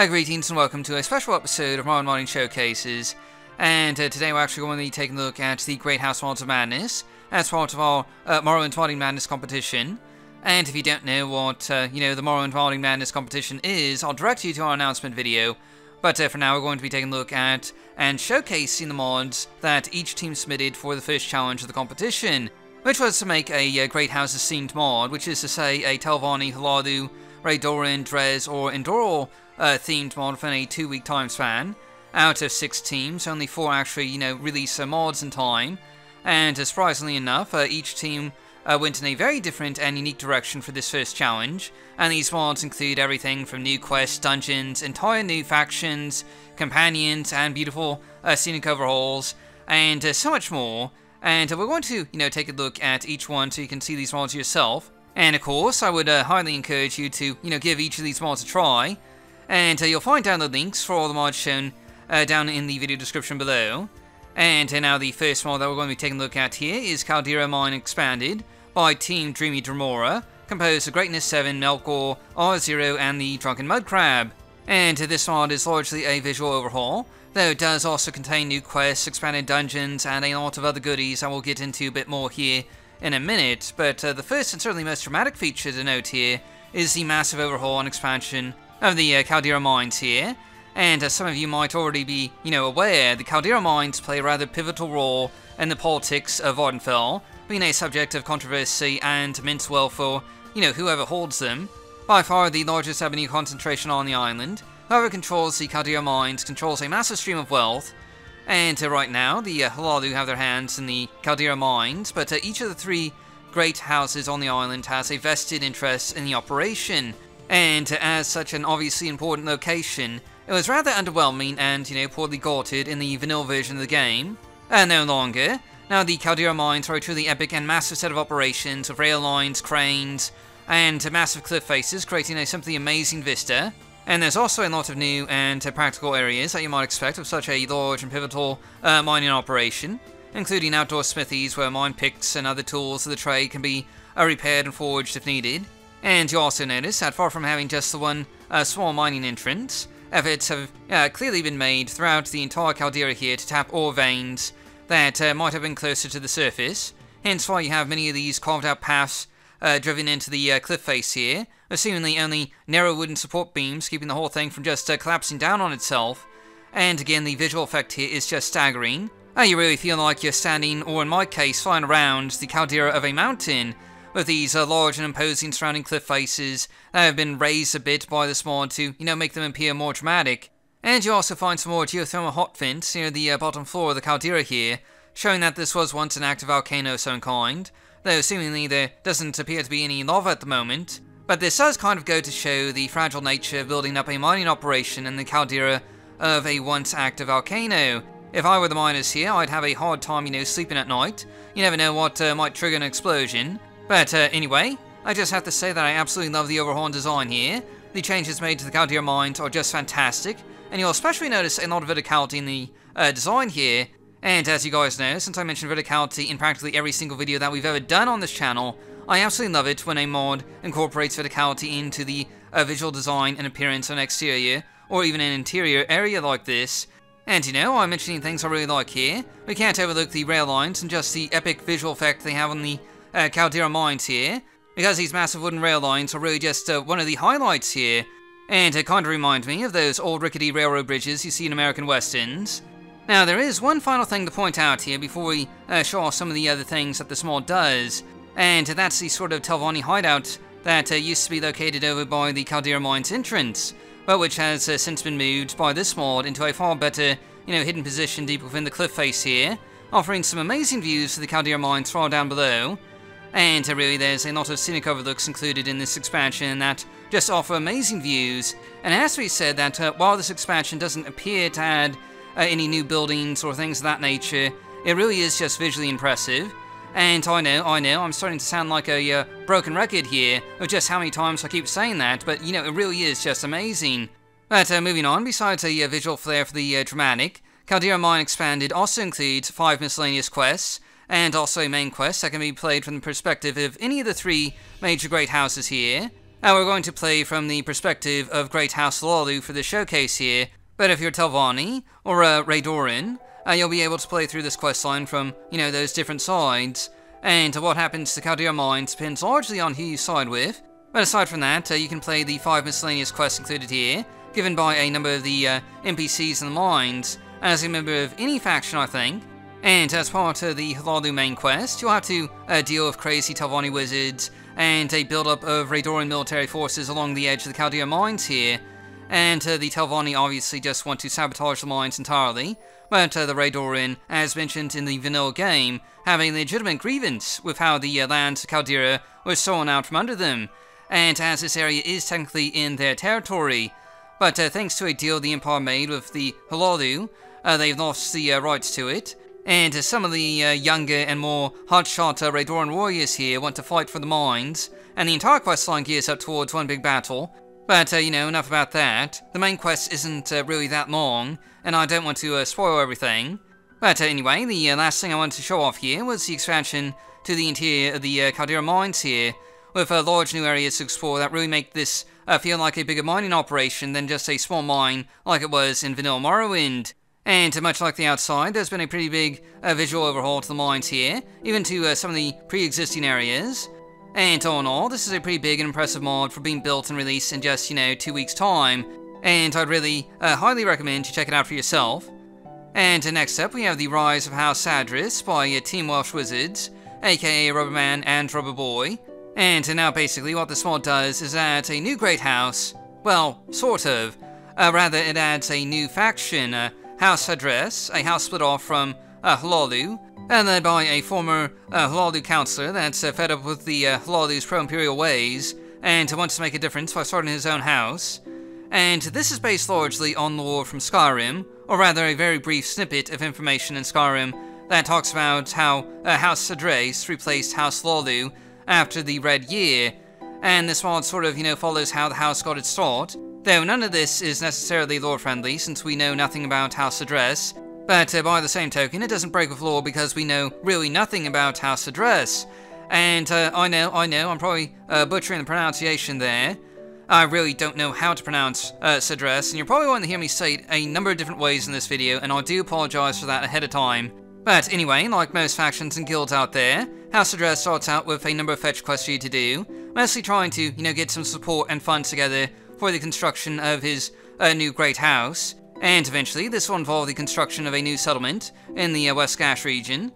Greetings and welcome to a special episode of Morrowind Modding Showcases, and today we're actually going to be taking a look at the Great House Mods of Madness as part of our Morrowind Modding Madness competition. And if you don't know what, the Morrowind Modding Madness competition is, I'll direct you to our announcement video, but for now we're going to be taking a look at and showcasing the mods that each team submitted for the first challenge of the competition, which was to make a Great Houses themed mod, which is to say a Telvanni, Hleran, Redoran, Dres, or Endoro themed mod within a 2-week time span. Out of 6 teams, only 4 actually, release mods in time. And surprisingly enough, each team went in a very different and unique direction for this first challenge. And these mods include everything from new quests, dungeons, entire new factions, companions, and beautiful scenic overhauls, and so much more. And we're going to, take a look at each one so you can see these mods yourself. And of course, I would highly encourage you to, give each of these mods a try. And you'll find download links for all the mods shown down in the video description below. And now the first mod that we're going to be taking a look at here is Caldera Mine Expanded by Team Dreamy Dremora, composed of Greatness 7, Melchior, R0, and TheDrunkenMudcrab. And this mod is largely a visual overhaul, though it does also contain new quests, expanded dungeons, and a lot of other goodies I will get into a bit more here in a minute. But the first and certainly most dramatic feature to note here is the massive overhaul and expansion of the Caldera Mines here. And as some of you might already be, aware, the Caldera Mines play a rather pivotal role in the politics of Vardenfell, being a subject of controversy and immense wealth for, whoever holds them. By far the largest ebony concentration on the island, whoever controls the Caldera Mines controls a massive stream of wealth. And right now, the Hleran have their hands in the Caldera Mines, but each of the 3 great houses on the island has a vested interest in the operation. And as such an obviously important location, it was rather underwhelming and, poorly guarded in the vanilla version of the game. No longer. Now the Caldera Mines are a truly epic and massive set of operations with rail lines, cranes, and massive cliff faces, creating a simply amazing vista. And there's also a lot of new and practical areas that you might expect of such a large and pivotal mining operation, including outdoor smithies where mine picks and other tools of the trade can be repaired and forged if needed. And you also notice that far from having just the one small mining entrance, efforts have clearly been made throughout the entire Caldera here to tap ore veins that might have been closer to the surface, hence why you have many of these carved out paths driven into the cliff face here, with seemingly only narrow wooden support beams keeping the whole thing from just collapsing down on itself. And again, the visual effect here is just staggering. You really feel like you're standing, or in my case, flying around the caldera of a mountain, with these large and imposing surrounding cliff faces that have been raised a bit by this mod to, make them appear more dramatic. And you also find some more geothermal hot vents near the bottom floor of the caldera here, showing that this was once an active volcano of some kind, though seemingly there doesn't appear to be any lava at the moment. But this does kind of go to show the fragile nature of building up a mining operation in the caldera of a once active volcano. If I were the miners here, I'd have a hard time, sleeping at night. You never know what might trigger an explosion. But anyway, I just have to say that I absolutely love the overhaul and design here. The changes made to the Caldera Mines are just fantastic, and you'll especially notice a lot of verticality in the design here. And as you guys know, since I mentioned verticality in practically every single video that we've ever done on this channel, I absolutely love it when a mod incorporates verticality into the visual design and appearance of an exterior, or even an interior area like this. And I'm mentioning things I really like here. We can't overlook the rail lines and just the epic visual effect they have on the Caldera Mines here, because these massive wooden rail lines are really just one of the highlights here, and it kind of reminds me of those old rickety railroad bridges you see in American westerns. Now there is one final thing to point out here before we show off some of the other things that this mod does, and that's the sort of Telvanni hideout that used to be located over by the Caldera Mines entrance, but which has since been moved by this mod into a far better, hidden position deep within the cliff face here, offering some amazing views of the Caldera Mines far down below. And really there's a lot of scenic overlooks included in this expansion that just offer amazing views. And it has to be said that while this expansion doesn't appear to add any new buildings or things of that nature, it really is just visually impressive. And I know, I'm starting to sound like a broken record here of just how many times I keep saying that, but it really is just amazing. But moving on, besides a visual flair for the dramatic, Caldera Mine Expanded also includes 5 miscellaneous quests, and also a main quest that can be played from the perspective of any of the 3 major great houses here. We're going to play from the perspective of Great House Hlaalu for the showcase here, but if you're Telvanni or Redoran, you'll be able to play through this questline from, those different sides, and what happens to Caldera mines depends largely on who you side with. But aside from that, you can play the 5 miscellaneous quests included here, given by a number of the NPCs in the mines, as a member of any faction, I think. And as part of the Hlaalu main quest, you'll have to deal with crazy Telvanni wizards, and a build-up of Redoran military forces along the edge of the Caldera mines here. And the Telvanni obviously just want to sabotage the mines entirely, but the Redoran, as mentioned in the vanilla game, have a legitimate grievance with how the lands of Caldera were stolen out from under them, and as this area is technically in their territory. But thanks to a deal the Empire made with the Hlaalu, they've lost the rights to it, and some of the younger and more hotshot Redoran warriors here want to fight for the mines, and the entire questline gears up towards one big battle. But, enough about that. The main quest isn't really that long, and I don't want to spoil everything. But anyway, the last thing I wanted to show off here was the expansion to the interior of the Caldera mines here, with large new areas to explore that really make this feel like a bigger mining operation than just a small mine like it was in vanilla Morrowind. And much like the outside, there's been a pretty big visual overhaul to the mines here, even to some of the pre-existing areas. And all in all, this is a pretty big and impressive mod for being built and released in just, 2 weeks' time, and I'd really highly recommend you check it out for yourself. And next up, we have the Rise of House Sadras by Team Welsh Wizards, aka RubberMan and RubberyBoy. And now basically what this mod does is add a new great house, well, sort of. Rather, it adds a new faction, House Sadras, a house split off from Hlaalu, and led by a former Hlaalu counselor that's fed up with the Hlaalu's pro-imperial ways, and wants to make a difference by starting his own house. And this is based largely on the lore from Skyrim, or rather a very brief snippet of information in Skyrim that talks about how House Sadras replaced House Hlaalu after the Red Year, and this mod sort of, follows how the house got its start, though none of this is necessarily lore-friendly since we know nothing about House Sadras. But by the same token, it doesn't break with lore because we know really nothing about House Sadras. And I know, I'm probably butchering the pronunciation there. I really don't know how to pronounce Sadras, and you're probably going to hear me say it a number of different ways in this video, and I do apologize for that ahead of time. But anyway, like most factions and guilds out there, House Sadras starts out with a number of fetch quests for you to do, mostly trying to, get some support and funds together for the construction of his new great house. And eventually, this will involve the construction of a new settlement in the West Gash region,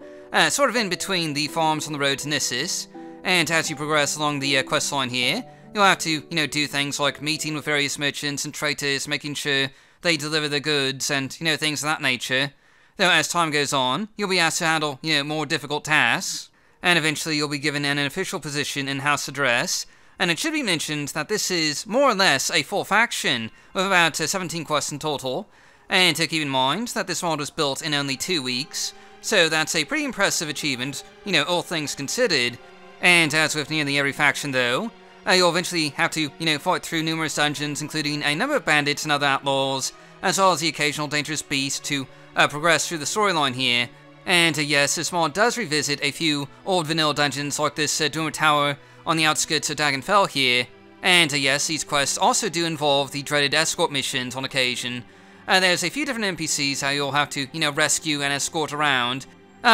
sort of in between the farms on the road to Nissus. And as you progress along the questline here, you'll have to, do things like meeting with various merchants and traders, making sure they deliver their goods and, things of that nature. Though as time goes on, you'll be asked to handle, more difficult tasks, and eventually you'll be given an official position in House Sadras. And it should be mentioned that this is more or less a full faction, with about 17 quests in total, and to keep in mind that this mod was built in only 2 weeks, so that's a pretty impressive achievement, all things considered. And as with nearly every faction though, you'll eventually have to, fight through numerous dungeons, including a number of bandits and other outlaws, as well as the occasional dangerous beast to progress through the storyline here. And yes, this mod does revisit a few old vanilla dungeons like this Dremora Tower on the outskirts of Dagenfell here. And yes, these quests also do involve the dreaded escort missions on occasion. There's a few different NPCs how you'll have to, rescue and escort around,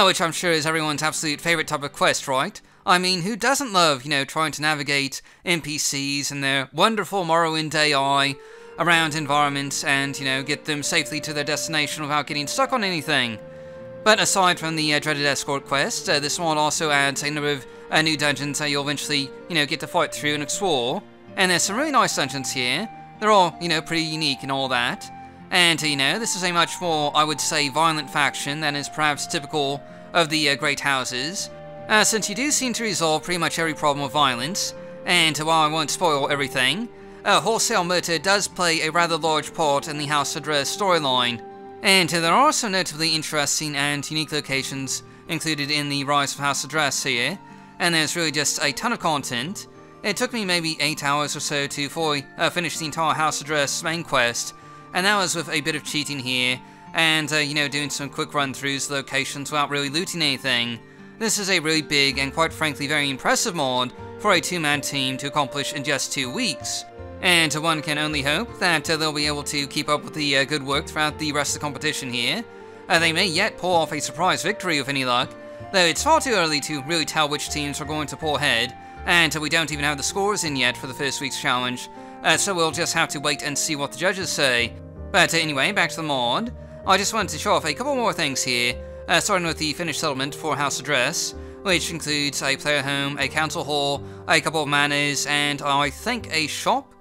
which I'm sure is everyone's absolute favorite type of quest, right? I mean, who doesn't love, trying to navigate NPCs and their wonderful Morrowind AI around environments and, get them safely to their destination without getting stuck on anything? But aside from the dreaded escort quest, this mod also adds a number of new dungeons that you'll eventually, get to fight through and explore. And there's some really nice dungeons here. They're all, pretty unique and all that. And, this is a much more, I would say, violent faction than is perhaps typical of the Great Houses. Since you do seem to resolve pretty much every problem with violence, and while I won't spoil everything, wholesale murder does play a rather large part in the House Sadras storyline. And there are also notably interesting and unique locations included in the Rise of House Sadras here, and there's really just a ton of content. It took me maybe 8 hours or so to fully finish the entire House Sadras main quest, and that was with a bit of cheating here, and doing some quick run-throughs of locations without really looting anything. This is a really big and quite frankly very impressive mod for a 2-man team to accomplish in just 2 weeks. And one can only hope that they'll be able to keep up with the good work throughout the rest of the competition here. They may yet pull off a surprise victory with any luck, though it's far too early to really tell which teams are going to pull ahead, and we don't even have the scores in yet for the first week's challenge, so we'll just have to wait and see what the judges say. But anyway, back to the mod. I just wanted to show off a couple more things here, starting with the finished settlement for House Sadras, which includes a player home, a council hall, a couple of manors, and I think a shop.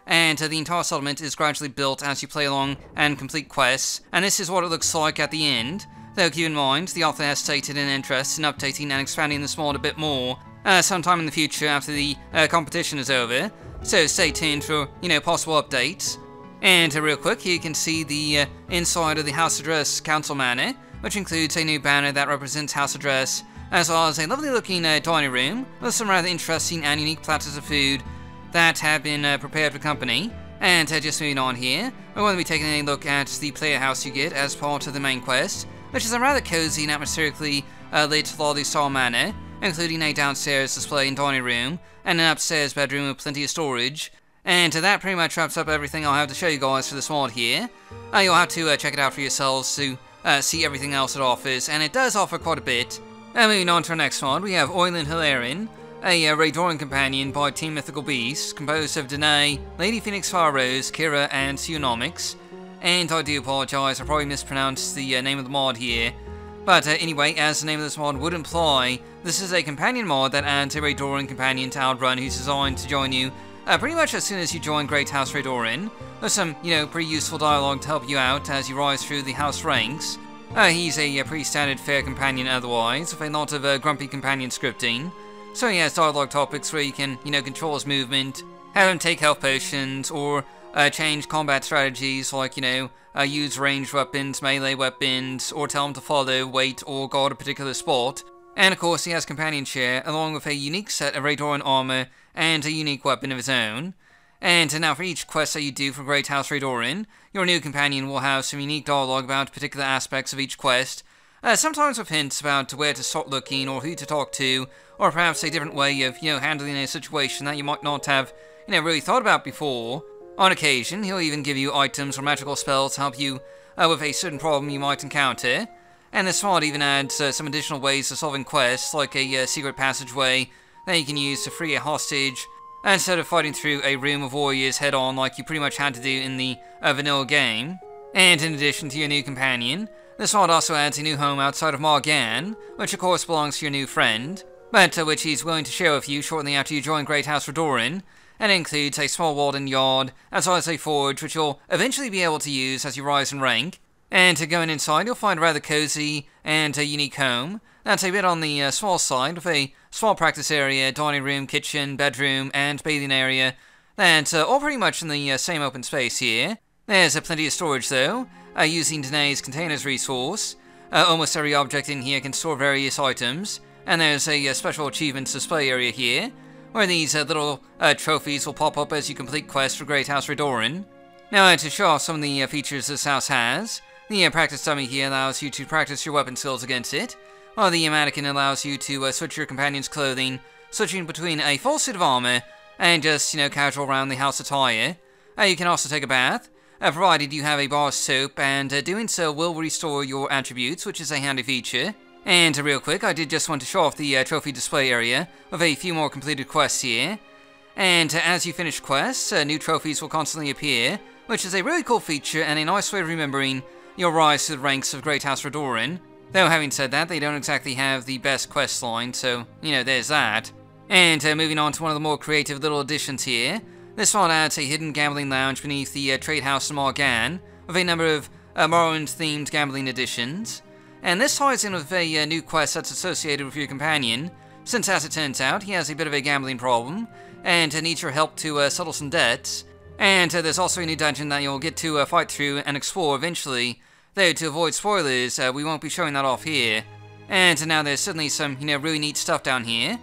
And the entire settlement is gradually built as you play along and complete quests, and this is what it looks like at the end. Though keep in mind, the author has stated an interest in updating and expanding this mod a bit more, sometime in the future after the competition is over, so stay tuned for, possible updates. And real quick, here you can see the inside of the House Sadras Council Manor, which includes a new banner that represents House Sadras, as well as a lovely looking dining room with some rather interesting and unique platters of food that have been prepared for company. And just moving on here, we're going to be taking a look at the player house you get as part of the main quest, which is a rather cozy and atmospherically lit lobby style manor, including a downstairs display and dining room, and an upstairs bedroom with plenty of storage. And that pretty much wraps up everything I'll have to show you guys for this mod here. You'll have to check it out for yourselves to see everything else it offers, and it does offer quite a bit. Moving on to our next mod, we have Olyn Hleran, a Redoran companion by Team Mythical Beasts, composed of Danae, LadyPhoenixFireRose, Kira, and Pseunomix. And I do apologise, I probably mispronounced the name of the mod here. But anyway, as the name of this mod would imply, this is a companion mod that adds a Redoran companion to Outrun who's designed to join you pretty much as soon as you join Great House Redoran. There's some, pretty useful dialogue to help you out as you rise through the house ranks. He's a pretty standard fair companion otherwise, with a lot of grumpy companion scripting. So he has dialogue topics where you can, control his movement, have him take health potions, or change combat strategies like, use ranged weapons, melee weapons, or tell him to follow, wait, or guard a particular spot. And of course he has companion share, along with a unique set of Redoran armor and a unique weapon of his own. And now for each quest that you do for Great House Redoran, your new companion will have some unique dialogue about particular aspects of each quest, sometimes with hints about where to start looking or who to talk to, or perhaps a different way of, handling a situation that you might not have, really thought about before. On occasion, he'll even give you items or magical spells to help you with a certain problem you might encounter. And this mod even adds some additional ways of solving quests, like a secret passageway that you can use to free a hostage, instead of fighting through a room of warriors head-on like you pretty much had to do in the vanilla game. And in addition to your new companion, this mod also adds a new home outside of Morgan, which of course belongs to your new friend, but which he's willing to share with you shortly after you join Great House Redoran, and includes a small walled-in yard, as well as a forge which you'll eventually be able to use as you rise in rank. And going inside, you'll find a rather cozy and a unique home that's a bit on the small side, with a small practice area, dining room, kitchen, bedroom, and bathing area that's all pretty much in the same open space here. There's plenty of storage though, using Danae's containers resource. Almost every object in here can store various items, and there's a special achievements display area here, where these little trophies will pop up as you complete quests for Great House Redoran. Now to show off some of the features this house has, the practice dummy here allows you to practice your weapon skills against it, while the mannequin allows you to switch your companion's clothing, switching between a full suit of armor and just, casual around the house attire. You can also take a bath, provided you have a bar of soap, and doing so will restore your attributes, which is a handy feature. And real quick, I did just want to show off the trophy display area with a few more completed quests here. And as you finish quests, new trophies will constantly appear, which is a really cool feature and a nice way of remembering your rise to the ranks of Great House Redoran. Though having said that, they don't exactly have the best quest line, so, there's that. And moving on to one of the more creative little additions here, this one adds a hidden gambling lounge beneath the trade house in Morgan, with a number of Morrowind-themed gambling additions. And this ties in with a new quest that's associated with your companion, since as it turns out, he has a bit of a gambling problem, and needs your help to settle some debts. And there's also a new dungeon that you'll get to fight through and explore eventually, though to avoid spoilers, we won't be showing that off here. And now there's certainly some, really neat stuff down here,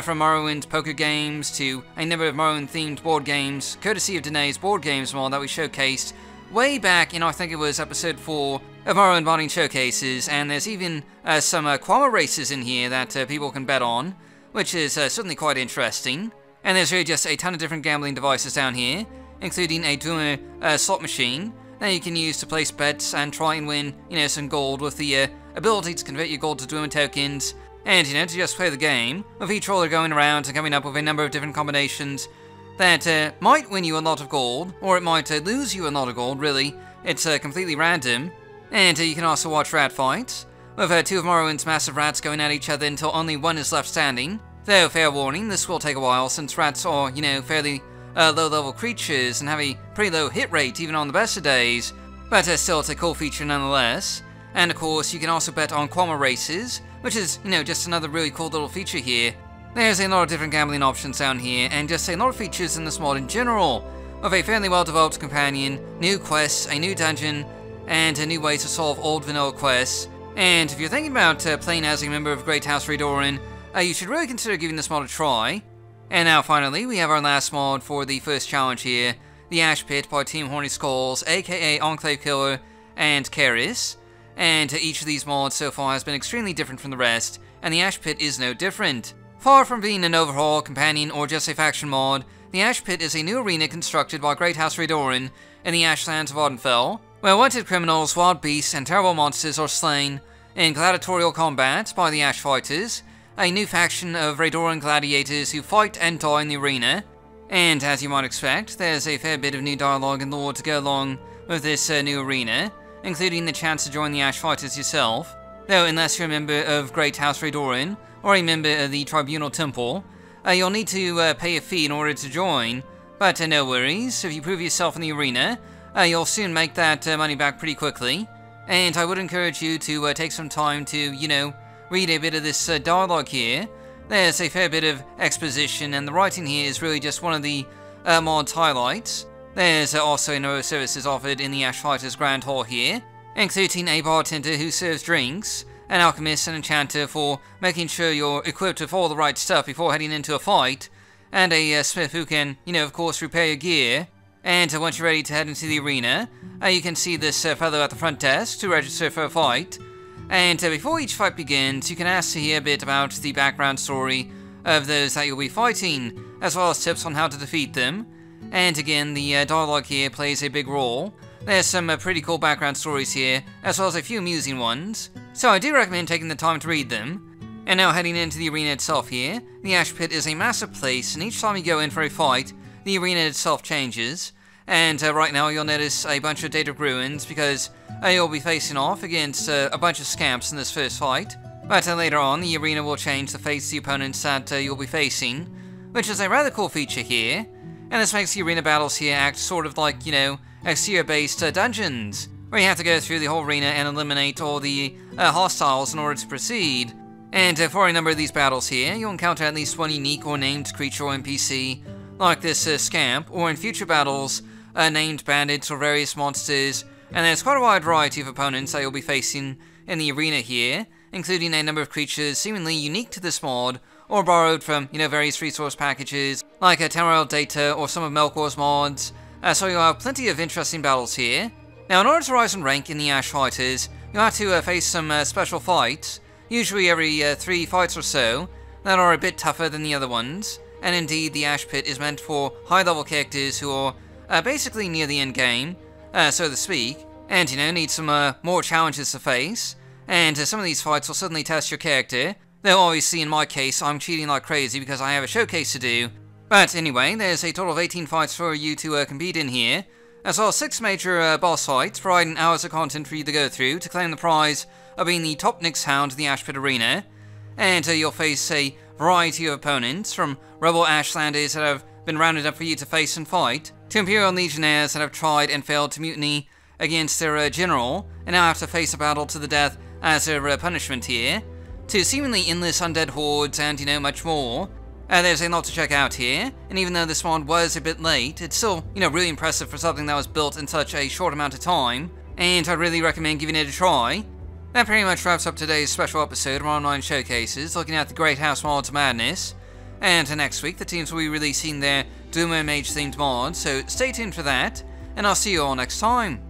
from Morrowind poker games to a number of Morrowind-themed board games, courtesy of Danae's board games mod that we showcased way back in, I think it was episode 4 of Morrowind Modding Showcases, and there's even some Quama races in here that people can bet on, which is certainly quite interesting. And there's really just a ton of different gambling devices down here, including a Dreamy slot machine that you can use to place bets and try and win, some gold with the ability to convert your gold to Dreamy tokens, and, to just play the game, with each roller going around and coming up with a number of different combinations that might win you a lot of gold, or it might lose you a lot of gold, really. It's completely random. And you can also watch rat fights, with two of Morrowind's massive rats going at each other until only one is left standing. Though, fair warning, this will take a while, since rats are, fairly low-level creatures and have a pretty low hit rate even on the best of days, but still it's a cool feature nonetheless. And of course, you can also bet on Quama races, which is, just another really cool little feature here. There's a lot of different gambling options down here, and just a lot of features in this mod in general, with a fairly well-developed companion, new quests, a new dungeon, and a new way to solve old vanilla quests. And if you're thinking about playing as a member of Great House Redoran, you should really consider giving this mod a try. And now finally, we have our last mod for the first challenge here, the Ash Pit by Team Horny Skulls, aka EnclaveKiller and Caeris. And each of these mods so far has been extremely different from the rest, and the Ash Pit is no different. Far from being an overhaul, companion, or just a faction mod, the Ash Pit is a new arena constructed by Great House Redoran in the Ashlands of Ardenfell, where wanted criminals, wild beasts, and terrible monsters are slain in gladiatorial combat by the Ash Fighters, a new faction of Redoran gladiators who fight and die in the arena. And as you might expect, there's a fair bit of new dialogue and lore to go along with this new arena, including the chance to join the Ash Fighters yourself, though unless you're a member of Great House Redoran, or a member of the Tribunal Temple, you'll need to pay a fee in order to join, but no worries, if you prove yourself in the arena, you'll soon make that money back pretty quickly. And I would encourage you to take some time to, read a bit of this dialogue here. There's a fair bit of exposition, and the writing here is really just one of the mod's highlights. There's also a number of services offered in the Ash Fighters Grand Hall here, including a bartender who serves drinks, an alchemist and enchanter for making sure you're equipped with all the right stuff before heading into a fight, and a smith who can, of course, repair your gear. And once you're ready to head into the arena, you can see this fellow at the front desk to register for a fight. And before each fight begins, you can ask to hear a bit about the background story of those that you'll be fighting, as well as tips on how to defeat them. And again, the dialogue here plays a big role. There's some pretty cool background stories here, as well as a few amusing ones, so I do recommend taking the time to read them. And now heading into the arena itself here, the Ash Pit is a massive place, and each time you go in for a fight, the arena itself changes. And right now you'll notice a bunch of Dahrk ruins, because you'll be facing off against a bunch of scamps in this first fight. But later on, the arena will change to face the opponents that you'll be facing, which is a rather cool feature here. And this makes the arena battles here act sort of like, exterior-based dungeons, where you have to go through the whole arena and eliminate all the hostiles in order to proceed. And for a number of these battles here, you'll encounter at least one unique or named creature or NPC, like this scamp, or in future battles, named bandits or various monsters, and there's quite a wide variety of opponents that you'll be facing in the arena here, including a number of creatures seemingly unique to this mod, or borrowed from, various resource packages, like Temporal Data or some of Melchior's mods, so you'll have plenty of interesting battles here. Now, in order to rise in rank in the Ash Fighters, you'll have to face some special fights, usually every 3 fights or so, that are a bit tougher than the other ones, and indeed the Ash Pit is meant for high-level characters who are basically near the end game, so to speak, and, need some more challenges to face, and some of these fights will certainly test your character, though obviously in my case I'm cheating like crazy because I have a showcase to do. But anyway, there's a total of 18 fights for you to compete in here, as well as 6 major boss fights, providing hours of content for you to go through to claim the prize of being the top Nyx Hound of the Ash Pit Arena. And you'll face a variety of opponents, from rebel Ashlanders that have been rounded up for you to face and fight, to Imperial Legionnaires that have tried and failed to mutiny against their general, and now have to face a battle to the death as their punishment here, to seemingly endless undead hordes and, much more. There's a lot to check out here, and even though this mod was a bit late, it's still, really impressive for something that was built in such a short amount of time, and I'd really recommend giving it a try. That pretty much wraps up today's special episode of our online showcases, looking at the Great House Modding Madness. And next week, the teams will be releasing their Doom Mage themed mods, so stay tuned for that, and I'll see you all next time.